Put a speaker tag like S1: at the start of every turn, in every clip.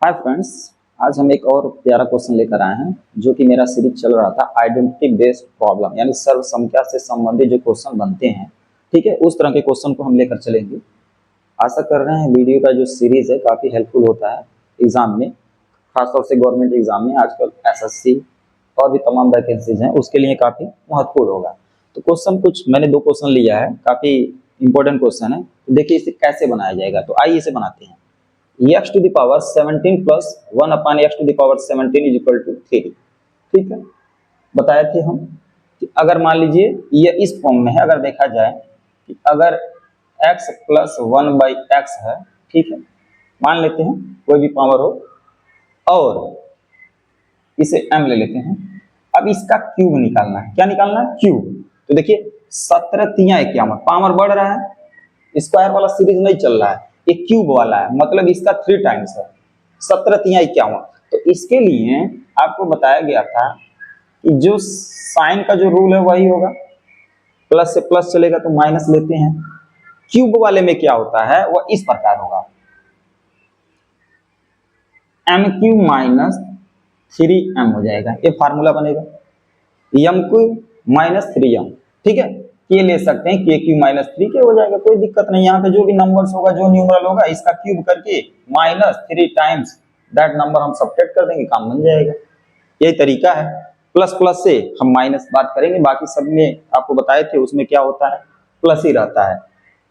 S1: Hi friends, आज हम एक और प्यारा क्वेश्चन लेकर आए हैं जो कि मेरा सीरीज चल रहा था आइडेंटिटी बेस्ड प्रॉब्लम, यानी सर्व संख्या से संबंधित जो क्वेश्चन बनते हैं, ठीक है, उस तरह के क्वेश्चन को हम लेकर चलेंगे। आशा कर रहे हैं वीडियो का जो सीरीज है काफ़ी हेल्पफुल होता है एग्जाम में, खासतौर से गवर्नमेंट एग्जाम में। आजकल एसएससी और भी तमाम वैकेंसीज हैं, उसके लिए काफ़ी महत्वपूर्ण होगा। तो क्वेश्चन कुछ मैंने दो क्वेश्चन लिया है, काफ़ी इंपॉर्टेंट क्वेश्चन है। तो देखिए इसे कैसे बनाया जाएगा, तो आइए इसे बनाते हैं। x to the power 17 plus 1 upon x to the power 17 is equal to 3। ठीक है, बताए थे हम कि अगर मान लीजिए ये इस फॉर्म में है, अगर देखा जाए कि अगर x प्लस 1 बाई एक्स है, ठीक है, मान लेते हैं कोई भी पावर हो और इसे m ले लेते हैं। अब इसका क्यूब निकालना है। क्या निकालना है? क्यूब। तो देखिए 17 तिया 51, पावर बढ़ रहा है, स्क्वायर वाला सीरीज नहीं चल रहा है, ये क्यूब वाला है, मतलब इसका 3 टाइम्स है, 17 तिया 51। तो इसके लिए आपको बताया गया था कि जो साइन का जो रूल है वही होगा, प्लस से प्लस चलेगा तो माइनस लेते हैं। क्यूब वाले में क्या होता है वह इस प्रकार होगा, एम क्यूब माइनस 3m हो जाएगा, ये फार्मूला बनेगा, एम क्यूब माइनस 3m। ठीक है, ये ले सकते हैं के क्यू माइनस 3k हो जाएगा, कोई दिक्कत नहीं। यहाँ पे जो भी नंबर्स होगा, जो न्यूमरल होगा, इसका क्यूब करके माइनस 3 टाइम्स दैट नंबर हम सब्ट्रैक्ट कर देंगे, काम बन जाएगा। यही तरीका है। प्लस प्लस से हम माइनस बात करेंगे, बाकी सब में आपको बताए थे उसमें क्या होता है, प्लस ही रहता है।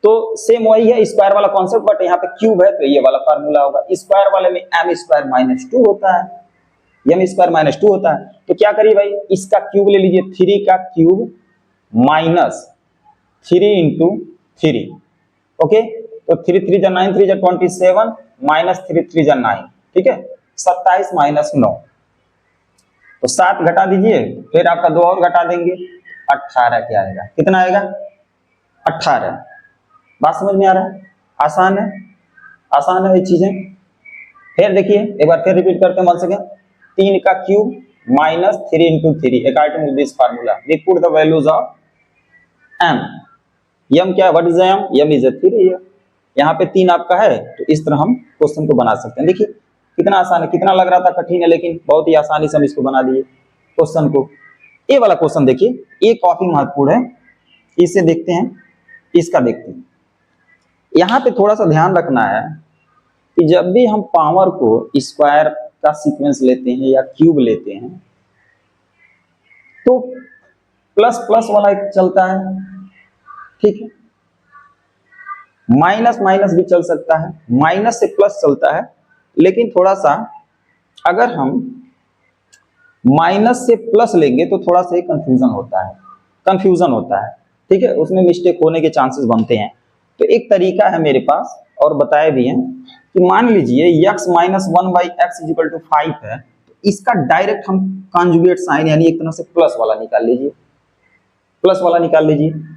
S1: तो सेम वही है स्क्वायर वाला कॉन्सेप्ट, बट यहाँ पे क्यूब है तो ये वाला फार्मूला होगा। स्क्वायर वाले में एम स्क्वायर माइनस 2 होता है, एम स्क्वायर माइनस 2 होता है। तो क्या करिए भाई, इसका क्यूब ले लीजिए, 3 का क्यूब माइनस 3 इंटू 3। ओके, तो 3 3 जा 9, 3 जा 27, माइनस 3 3 जा 9, ठीक है, 27 माइनस 9। तो 7 घटा दीजिए, फिर आपका 2 और घटा देंगे, 18 क्या आएगा? कितना आएगा? 18। बात समझ में आ रहा है? आसान है, आसान है ये चीजें। फिर देखिए एक बार फिर रिपीट करते हैं वन सेकेंड। 3 का cube minus 3 into 3 according to this formula we put the values of m। M क्या है? What is M? M is 3। यहाँ पे 3 आपका है, तो इस तरह हम क्वेश्चन को बना सकते हैं। देखिए कितना आसान है, कितना लग रहा था कठिन है, लेकिन बहुत ही आसानी से हम इसको बना दिए क्वेश्चन को। ये वाला क्वेश्चन देखिए, ये काफी महत्वपूर्ण है, इसे देखते हैं, इसका देखते हैं। यहाँ पे थोड़ा सा ध्यान रखना है कि जब भी हम पावर को स्क्वायर का सीक्वेंस लेते हैं या क्यूब लेते हैं, तो प्लस प्लस वाला एक चलता है, ठीक है, माइनस माइनस भी चल सकता है, माइनस से प्लस चलता है। लेकिन थोड़ा सा अगर हम माइनस से प्लस लेंगे तो थोड़ा सा कंफ्यूजन होता है, कंफ्यूजन होता है, ठीक है, उसमें मिस्टेक होने के चांसेस बनते हैं। तो एक तरीका है मेरे पास, और बताए भी हैं, कि मान लीजिए x minus 1 by X is equal to 5 है, तो इसका डायरेक्ट हम कॉन्जुगेट साइन यानी एक तरह से प्लस वाला निकाल लीजिए, प्लस वाला निकाल लीजिए।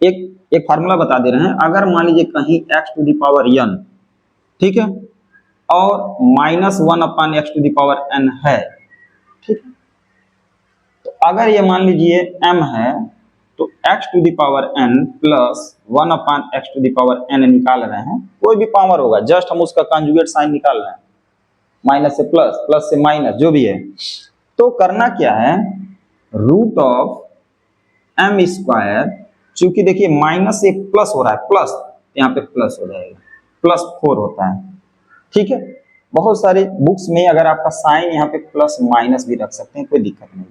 S1: एक फार्मूला बता दे रहे हैं, अगर मान लीजिए कहीं x to the power n, ठीक है, और minus 1 upon X to the power n है, ठीक है, तो अगर ये मान लीजिए m है, तो x to the power n plus 1 upon X to the power n निकाल रहे हैं, कोई भी पावर होगा, जस्ट हम उसका कॉन्जुगेट साइन निकाल रहे हैं, माइनस से प्लस, प्लस से माइनस, जो भी है। तो करना क्या है, रूट ऑफ एम स्क्वायर, चूंकि देखिए माइनस से प्लस हो रहा है, प्लस यहाँ पे प्लस हो जाएगा, +4 होता है, ठीक है। बहुत सारे बुक्स में अगर आपका साइन यहाँ पे प्लस माइनस भी रख सकते हैं, कोई दिक्कत नहीं,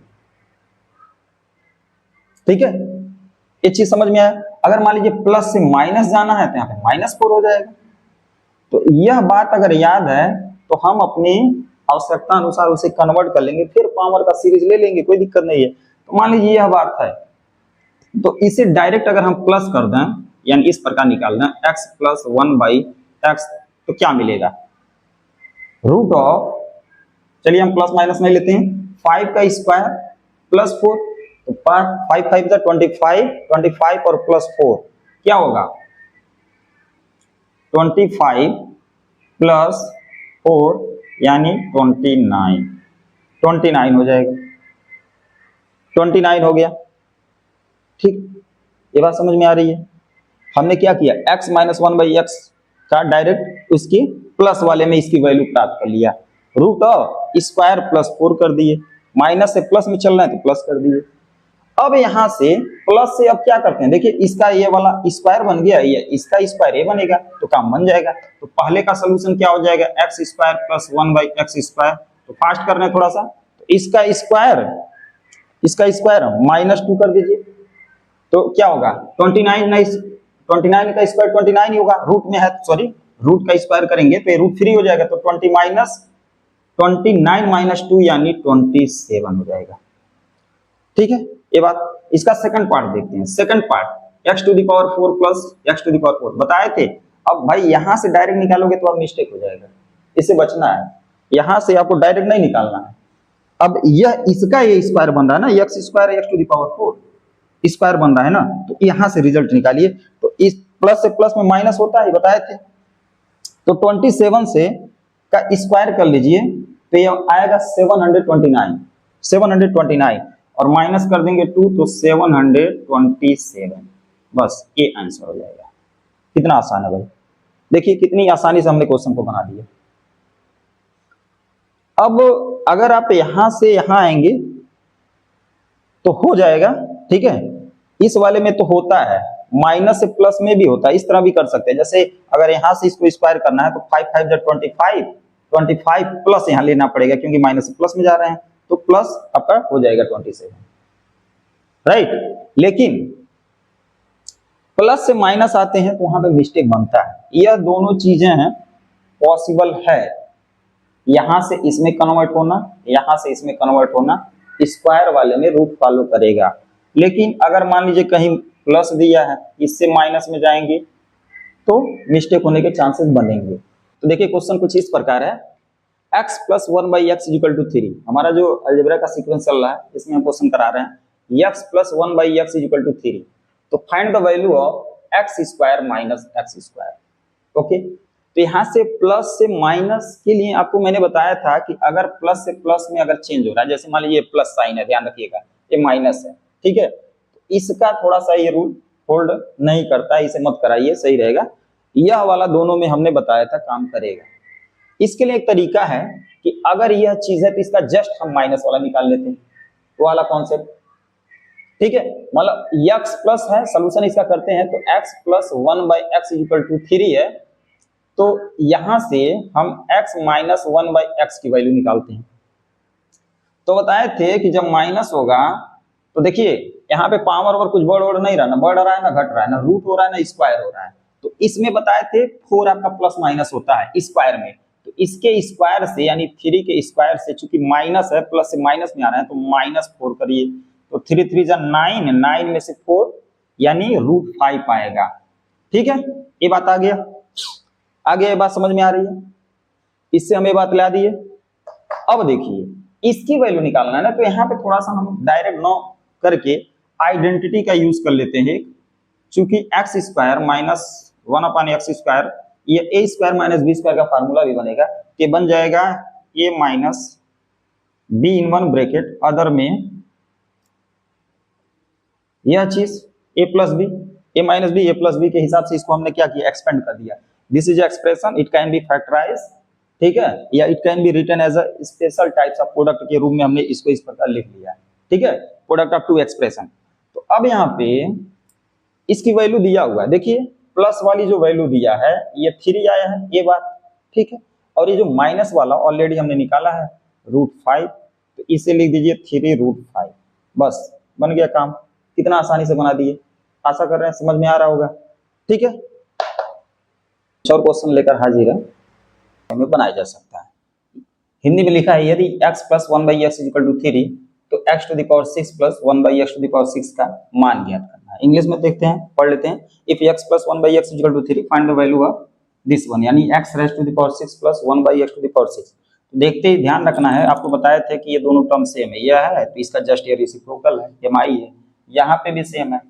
S1: ठीक है। ये चीज समझ में आया? अगर मान लीजिए प्लस से माइनस जाना है तो यहाँ पे -4 हो जाएगा। तो यह बात अगर याद है तो हम अपनी आवश्यकता अनुसार उसे कन्वर्ट कर लेंगे, फिर पावर का सीरीज ले लेंगे, कोई दिक्कत नहीं है। तो मान लीजिए यह बात है, तो इसे डायरेक्ट अगर हम प्लस कर दें, यानी इस प्रकार निकाल दें, x प्लस 1 बाई एक्स, तो क्या मिलेगा? रूट ऑफ, चलिए हम प्लस माइनस नहीं लेते हैं, 5 का स्क्वायर प्लस 4, तो 5 5 जा 25, 25 और प्लस 4 क्या होगा? 25 प्लस 4 यानी 29, 29 हो जाएगा, 29 हो गया, ठीक। ये बात समझ में आ रही है? हमने क्या किया, x माइनस 1 बाई एक्स का डायरेक्ट उसकी प्लस वाले में इसकी वैल्यू प्राप्त कर लिया, रूट ऑफ स्क्वायर प्लस 4 कर दिए, माइनस से प्लस में चल रहे हैं तो प्लस कर दिए। अब यहां से प्लस से अब क्या करते हैं, देखिए इसका ये वाला स्क्वायर बन गया, ये इसका स्क्वायर ये बनेगा तो काम बन जाएगा। तो पहले का सोल्यूशन क्या हो जाएगा, x square plus 1/x square. तो फास्ट कर रहे हैं थोड़ा सा, तो इसका स्क्वायर -2 कर दीजिए तो क्या होगा 29, नहीं 29 का स्क्वायर 29 ही होगा, रूट में है सॉरी, रूट का स्क्वायर करेंगे तो ये √3 हो जाएगा, तो 29 - 2 यानी 27 हो जाएगा। ठीक है, ये बात। इसका सेकंड पार्ट देखते हैं। Second part x⁴ plus x⁴ बताए थे। अब भाई यहां से डायरेक्ट निकालोगे तो अब मिस्टेक हो जाएगा, इससे बचना है, यहां से आपको डायरेक्ट नहीं निकालना है। अब यह इसका ये स्क्वायर बन रहा है ना, x² x⁴ स्क्वायर बन रहा है ना, तो यहां से रिजल्ट निकालिए। तो इस प्लस से प्लस में माइनस होता है, बताए थे। तो 27 से का स्क्वायर कर लीजिए तो ये आएगा 729 और माइनस कर देंगे 2 तो 727, बस ये आंसर हो जाएगा। कितना आसान है भाई, देखिए कितनी आसानी से हमने क्वेश्चन को बना दिया। अब अगर आप यहां से यहां आएंगे तो हो जाएगा, ठीक है। इस वाले में तो होता है, माइनस से प्लस में भी होता है, इस तरह भी कर सकते हैं। जैसे अगर यहां से इसको स्क्वायर करना है तो 5 5 25 प्लस यहां लेना पड़ेगा क्योंकि माइनस से प्लस में जा रहे हैं, तो प्लस आपका हो जाएगा 27, राइट। लेकिन प्लस से माइनस आते हैं तो वहां पे मिस्टेक बनता है। यह दोनों चीजें हैं, पॉसिबल है, यहां से इसमें कन्वर्ट होना, यहां से इसमें कन्वर्ट होना, स्क्वायर वाले में रूट फॉलो करेगा। लेकिन अगर मान लीजिए कहीं प्लस दिया है, इससे माइनस में जाएंगे तो मिस्टेक होने के चांसेस बनेंगे। तो देखिए क्वेश्चन कुछ इस प्रकार है, x + 1/x = 3। हमारा जो अलजेब्रा का सीक्वेंस चल रहा है इसमें हम क्वेश्चन करा रहे हैं, x + 1/x = 3। तो find the value of x² - x²। Okay, तो यहां से प्लस से माइनस के लिए आपको मैंने बताया था कि अगर प्लस से प्लस में अगर चेंज हो रहा है, जैसे मान लीजिए प्लस साइन है, ध्यान रखिएगा ये माइनस है, ठीक है, तो इसका थोड़ा सा ये रूल होल्ड नहीं करता, इसे मत कराइए, सही रहेगा। यह वाला दोनों में हमने बताया था काम करेगा। इसके लिए एक तरीका है कि अगर यह चीज है तो इसका जस्ट हम माइनस वाला निकाल लेते हैं, वो वाला कॉन्सेप्ट, ठीक है। मतलब x प्लस है, सोल्यूशन इसका करते हैं तो x + 1/x = 3 है, तो यहां से हम x - 1/x की वैल्यू निकालते हैं। तो बताए थे कि जब माइनस होगा तो देखिए यहाँ पे पावर और कुछ बढ़ नहीं रहा, ना बढ़ रहा है ना घट रहा है, ना रूट हो रहा है ना स्क्वायर हो रहा है। तो इसमें बताए थे 4 आपका प्लस माइनस होता है स्क्वायर में, तो इसके स्क्वायर से यानी 3 के स्क्वायर से, चूंकि माइनस है प्लस से माइनस में आ रहा है तो -4 करिए, तो 3 3 जा 9, 9 में से 4 यानी √5 आएगा। ठीक है, ये बात आ गया, आगे ये बात समझ में आ रही है, इससे हम ये बात ला दिए। अब देखिए इसकी वैल्यू निकालना है ना, तो यहाँ पे थोड़ा सा हम डायरेक्ट नो करके आइडेंटिटी का यूज कर लेते हैं। चूंकि x² - 1/x², ये a² - b² का फार्मूला भी बनेगा, कि बन जाएगा a - b in one bracket other में यह चीज a + b, a - b, a + b के हिसाब से इसको हमने क्या किया, एक्सपेंड कर दिया। This is expression, it can be factorise, ठीक है, या it can be written as a special types of product के रूप में हमने इसको इस प्रकार लिख लिया, ठीक है, प्रोडक्ट ऑफ 2 एक्सप्रेशन। तो अब यहाँ पे इसकी वैल्यू दिया हुआ है, देखिए प्लस वाली जो वैल्यू दिया है ये 3 आया है, ये बात ठीक है, और ये जो माइनस वाला ऑलरेडी हमने निकाला है √5, तो इसे लिख दीजिए 3√5, बस बन गया काम। कितना आसानी से बना दिए, आशा कर रहे हैं समझ में आ रहा होगा, ठीक है। और क्वेश्चन लेकर हाजिर है, हमें बनाया जा सकता है। हिंदी में लिखा है यदि x + 1/x = 3 तो x⁶ + 1/x⁶ का मान ज्ञात करना है। इंग्लिश में देखते हैं, पढ़ लेते हैं। If x + 1/x = 3 find the value of this one, यानी x⁶ + 1/x⁶। तो देखते ही ध्यान रखना है, आपको बताए थे कि ये दोनों टर्म सेम है, यह है तो इसका जस्ट ये रेसिप्रोकल है, mi है, यहाँ पे भी सेम है।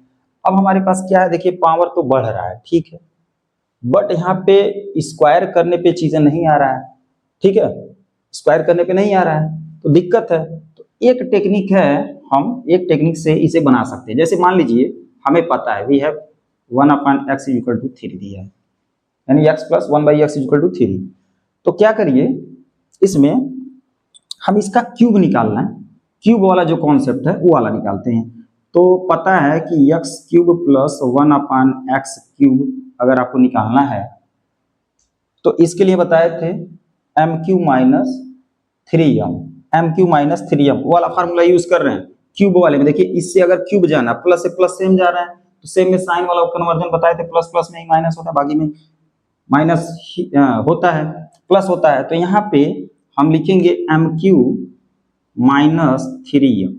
S1: अब हमारे पास क्या है, देखिए पावर तो बढ़ रहा है, ठीक है, बट यहाँ पे स्क्वायर करने पे चीजें नहीं आ रहा है, ठीक है, स्क्वायर करने पे नहीं आ रहा है तो दिक्कत है। तो एक टेक्निक है, हम एक टेक्निक से इसे बना सकते हैं। जैसे मान लीजिए हमें पता है वी हैव 1/x = 3 दिया है, यानी x + 1/x = 3, तो क्या करिए, इसमें हम इसका क्यूब निकालना है, क्यूब वाला जो कॉन्सेप्ट है वो वाला निकालते हैं। तो पता है कि x cube plus 1/x cube अगर आपको निकालना है तो इसके लिए बताए थे M cube minus 3m, M cube minus 3m वाला फार्मूला यूज कर रहे हैं क्यूब वाले में। देखिए इससे अगर क्यूब जाना, प्लस से प्लस सेम जा रहा है, तो सेम में साइन वाला कन्वर्जन बताए थे, प्लस प्लस में ही माइनस होता है, बाकी में माइनस होता है, प्लस होता है। तो यहाँ पे हम लिखेंगे एम क्यू माइनस 3m,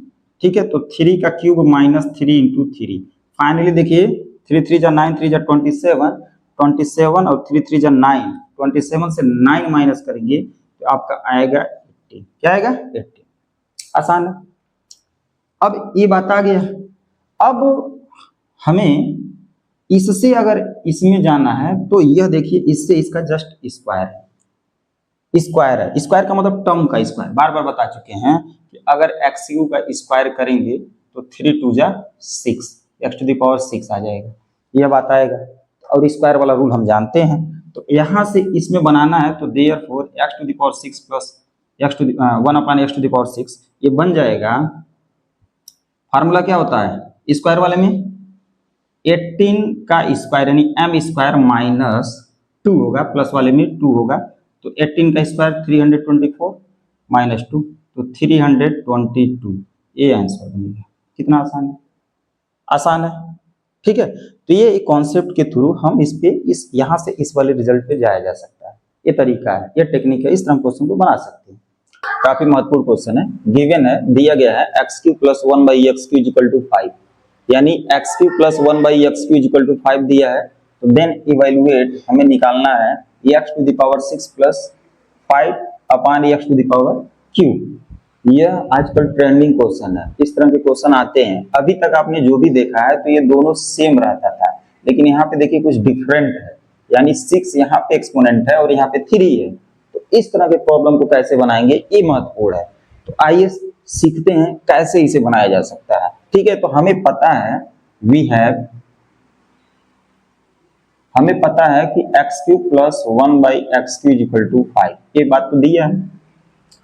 S1: ठीक है। तो 3 का क्यूब माइनस 3 इंटू 3। फाइनली देखिए 3 3 जा 9, 3 जा 27, 27 और 3 3 जा 9, 27 से 9 माइनस करेंगे तो आपका आएगा 80। क्या आएगा? 80। आसान है। अब ये बात आ गया, अब हमें इससे अगर इसमें जाना है तो यह देखिए इससे इसका जस्ट स्क्वायर है, स्क्वायर है। स्क्वायर का मतलब टर्म का स्क्वायर, बार बार बता चुके हैं कि अगर एक्स क्यू का स्क्वायर करेंगे तो 3 2 जा 6, एक्स टू द पावर 6 आ जाएगा, यह बात आएगा। और स्क्वायर वाला रूल हम जानते हैं, तो यहाँ से इसमें बनाना है तो therefore X to the power 6 plus X to 1/x to the power 6 ये बन जाएगा। फार्मूला क्या होता है स्क्वायर वाले में? 18 का स्क्वायर यानी m स्क्वायर माइनस 2 होगा, प्लस वाले में 2 होगा, तो 18 का स्क्वायर 324 माइनस 2 तो 322, ये आंसर बनेगा। कितना आसान है, आसान है, ठीक है। तो ये कॉन्सेप्ट के थ्रू हम इस पे इस यहाँ से इस वाले रिजल्ट पे जाया जा सकता है, ये तरीका है, ये टेक्निक है, इस तरह हम क्वेश्चन को बना सकते हैं। काफी महत्वपूर्ण क्वेश्चन है, गिवन है, दिया गया है X cube plus 1/x cube equal to 5, यानी X cube plus 1/x cube equal to 5 दिया है, तो देन इवेल्युएट हमें निकालना है X to the power 6 plus 5 upon X to the power cube. यह आजकल ट्रेंडिंग क्वेश्चन है, इस तरह के क्वेश्चन आते हैं। अभी तक आपने जो भी देखा है तो ये दोनों सेम रहता था, लेकिन यहाँ पे देखिए कुछ डिफरेंट है, यानी 6 यहाँ पे एक्सपोनेंट है और यहाँ पे 3 है। तो इस तरह के प्रॉब्लम को कैसे बनाएंगे ये महत्वपूर्ण है। तो आइए सीखते हैं कैसे इसे बनाया जा सकता है, ठीक है। तो हमें पता है हमें पता है कि X cube plus 1/x cube equal to 5, ये बात तो दिया है।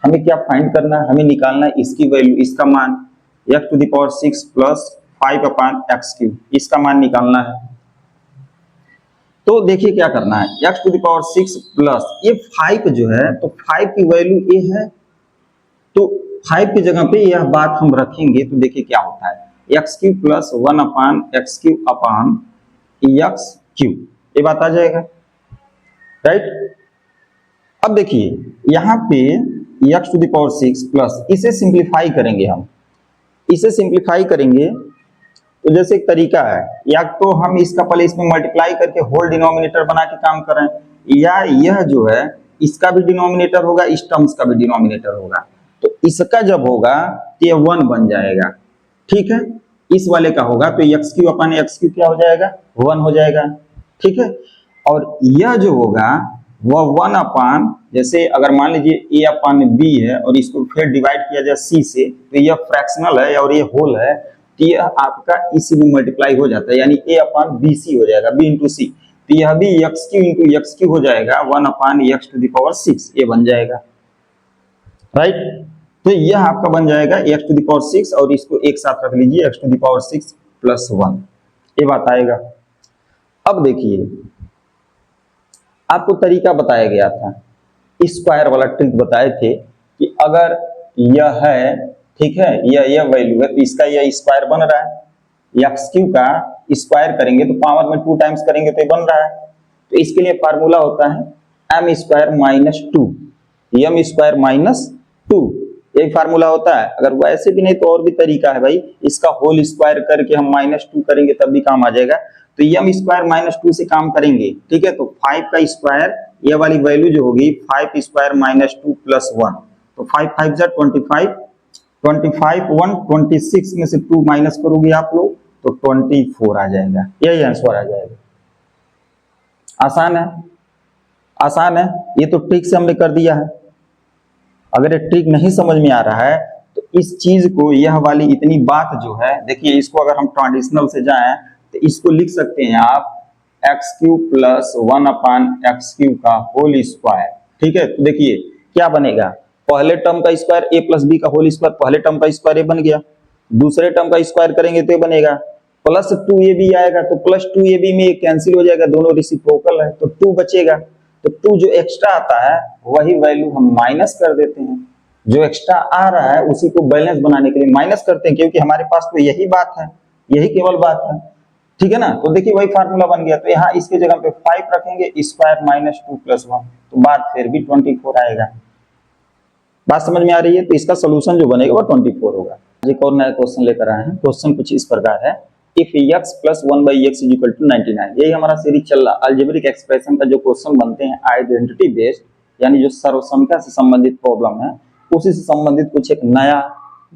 S1: हमें क्या फाइंड करना है, हमें निकालना है इसकी वैल्यू, इसका मान X to the power 6 plus 5 upon X cube, इसका मान निकालना है। तो देखिए क्या करना है, X to the power 6 plus ये 5 जो है, तो 5 की वैल्यू ये है, तो 5 की जगह पे यह बात हम रखेंगे तो देखिए क्या होता है, X cube plus 1/x cube upon X cube, ये बात आ जाएगा, राइट। अब देखिए यहाँ पे X to the power 6 plus, इसे सिंप्लीफाई करेंगे हम, इसे सिंप्लीफाई करेंगे तो जैसे एक तरीका है, या तो हम इसका पहले इसमें मल्टीप्लाई करके होल डिनोमिनेटर बना के काम करें, या यह जो है इसका भी डिनोमिनेटर होगा, इस टर्म्स का भी डिनोमिनेटर होगा, तो इसका जब होगा तो ये 1 बन जाएगा, ठीक है। इस वाले का होगा तो x Q upon X Q क्या हो जाएगा, 1 हो जाएगा, ठीक है। और यह जो होगा वह 1 अपॉन, जैसे अगर मान लीजिए a अपॉन b है और इसको फिर डिवाइड किया जाए c से, तो यह फ्रैक्शनल है और ये होल है, तो यह आपका इसी में मल्टीप्लाई हो जाता है, यानी a अपॉन बी सी हो जाएगा, b इंटू सी, तो यह भी X cube into X cube हो जाएगा, 1 upon X to the power 6, ये बन जाएगा, राइट। तो यह आपका बन जाएगा एक्स टू द पावर 6 और इसको एक साथ रख लीजिए X to the power 6 plus 1, ये बात आएगा। अब देखिए आपको तरीका बताया गया था, स्क्वायर वाला ट्रिक बताए थे कि अगर यह है, ठीक है, यह वैल्यू है तो इसका यह स्क्वायर बन रहा है, एक्स क्यू का स्क्वायर करेंगे तो पावर में 2 टाइम्स करेंगे तो ये बन रहा है। तो इसके लिए फार्मूला होता है M square minus 2, M square minus 2, यही फार्मूला होता है। अगर वैसे भी नहीं तो और भी तरीका है भाई, इसका होल स्क्वायर करके हम -2 करेंगे तब भी काम आ जाएगा। तो एम स्क्वायर -2 से काम करेंगे, ठीक है। तो 5 का स्क्वायर, ये वाली वैल्यू जो होगी 5 स्क्वायर -2 प्लस 1, तो 5 5 जा 25, 25 1 26 में से 2 माइनस करोगे आप लोग तो 24 आ जाएगा, यही आंसर आ जाएगा। आसान है, आसान है, ये तो ट्रिक से हमने कर दिया है। अगर ये ट्रिक नहीं समझ में आ रहा है तो इस चीज को, यह वाली इतनी बात जो है, देखिए इसको अगर हम ट्रेडिशनल से जाएं तो इसको लिख सकते हैं आप x cube plus 1 upon X Q का होल स्क्वायर, ठीक है, तो देखिए क्या बनेगा, पहले टर्म का स्क्वायर ए प्लस बी का होल स्क्वायर, पहले टर्म का स्क्वायर ए बन गया, दूसरे टर्म का स्क्वायर करेंगे तो ये बनेगा प्लस 2ab आएगा, तो प्लस 2ab में कैंसिल हो जाएगा, दोनों रेसिप्रोकल है तो 2 बचेगा, तो 2 जो एक्स्ट्रा आता है वही वैल्यू हम माइनस कर देते हैं, जो एक्स्ट्रा आ रहा है उसी को बैलेंस बनाने के लिए माइनस करते हैं, क्योंकि हमारे पास तो यही बात है, यही केवल बात है, ठीक है ना। तो देखिए वही फार्मूला बन गया, तो यहाँ इसके जगह पे 5 रखेंगे, स्क्वायर माइनस 2 प्लस 1, तो बात फिर भी 24 आएगा। बात समझ में आ रही है, तो इसका सोल्यूशन जो बनेगा वो 24 होगा। एक और नया क्वेश्चन लेकर आए हैं, क्वेश्चन कुछ इस प्रकार है, if x plus 1/x is equal to 99, यही हमारा सीरीज चल रहा, अलजेब्रिक एक्सप्रेशन का जो क्वेश्चन बनते हैं आइडेंटिटी बेस्ड, यानी जो सर्वसंख्या से संबंधित प्रॉब्लम है उसी से संबंधित कुछ एक नया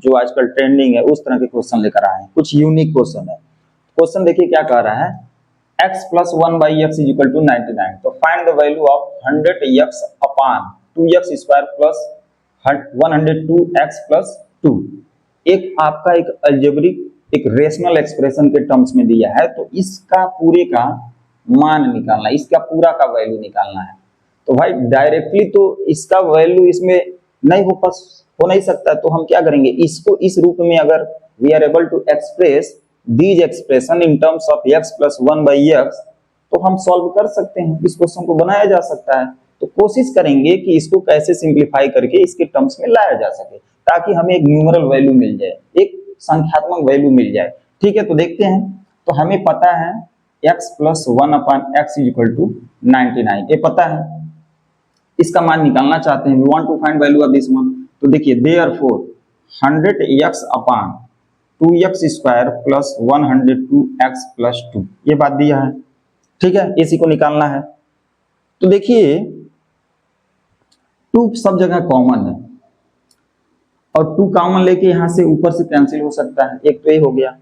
S1: जो आजकल ट्रेंडिंग है उस तरह के क्वेश्चन लेकर आए हैं, कुछ यूनिक क्वेश्चन है। क्वेश्चन देखिए क्या कह रहा है, x plus 1/x is equal to 99, तो find the value of 100x अपॉन 2x square plus 102x plus 2। एक आपका एक अलजेब्रिक एक रेशनल एक्सप्रेशन के टर्म्स में दिया है, तो इसका पूरे का मान निकालना है, इसका पूरा का वैल्यू निकालना है। तो भाई डायरेक्टली तो इसका वैल्यू इसमें नहीं हो नहीं सकता, तो हम क्या करेंगे, इसको इस रूप में अगर we are able to express these expression in terms of x plus 1/x, तो हम सॉल्व कर सकते हैं, इस क्वेश्चन को बनाया जा सकता है। तो कोशिश करेंगे कि इसको कैसे सिंप्लीफाई करके इसके टर्म्स में लाया जा सके, ताकि हमें एक न्यूमरल वैल्यू मिल जाए, एक संख्यात्मक वैल्यू मिल जाए, ठीक है। तो देखते हैं, तो हमें पता है x plus 1/x is equal to 99, ये पता है, इसका मान निकालना चाहते हैं, we want to find value of this one. तो देखिए देयरफॉर 100x अपॉन 2x square plus 102x plus 2, ये बात दिया है, ठीक है, इसी को निकालना है। तो देखिए 2 सब जगह कॉमन है, और 2 कॉमन लेके यहां से ऊपर से कैंसिल हो सकता है, एक तो ये हो गया,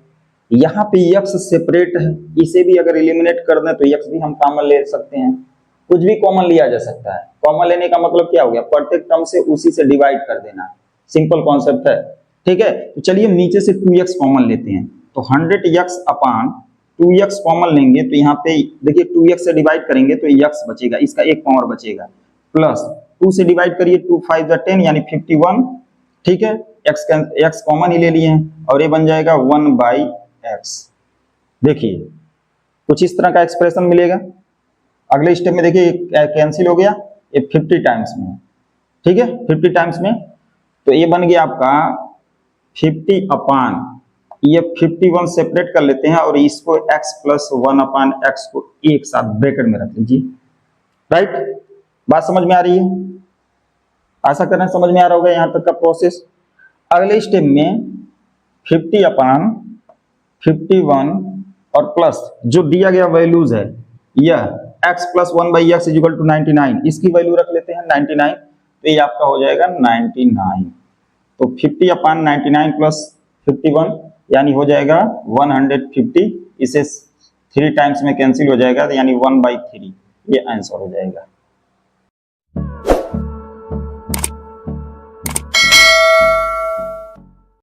S1: यहाँ पे x सेपरेट है, इसे भी अगर एलिमिनेट कर दें तो x भी हम कॉमन ले सकते हैं, कुछ भी कॉमन लिया जा सकता है। कॉमन लेने का मतलब क्या हो गया, प्रत्येक टर्म से उसी से डिवाइड कर देना, सिंपल कॉन्सेप्ट है, ठीक है। तो चलिए नीचे से 2x कॉमन लेते हैं, तो 100x अपॉन 2x कॉमन लेंगे, तो यहाँ पे देखिए 2x से डिवाइड करेंगे तो x बचेगा, इसका एक पावर बचेगा, प्लस 2 से डिवाइड करिए 2 5 10 यानी 51, ठीक है, x कॉमन ही ले लिए हैं, और ये बन जाएगा 1/x। देखिए कुछ इस तरह का एक्सप्रेशन मिलेगा। अगले स्टेप में देखिए कैंसिल हो गया, ये 50 टाइम्स में, ठीक है, 50 टाइम्स में, तो ये बन गया आपका 50 अपॉन, ये 51 सेपरेट कर लेते हैं और इसको x प्लस 1/x को एक साथ ब्रैकेट में रख लीजिए, राइट। बात समझ में आ रही है, आशा करना समझ में आ रहा होगा यहां तक का प्रोसेस। अगले स्टेप में 50 अपॉन 51 और प्लस जो दिया गया वैल्यूज है, यह x plus 1/x is equal to 99, इसकी वैल्यू रख लेते हैं 99, तो ये आपका हो जाएगा 99, तो 50 अपॉन 99 प्लस 51 यानी हो जाएगा 150, इसे 3 टाइम्स में कैंसिल हो जाएगा, यानी 1/3, ये आंसर हो जाएगा।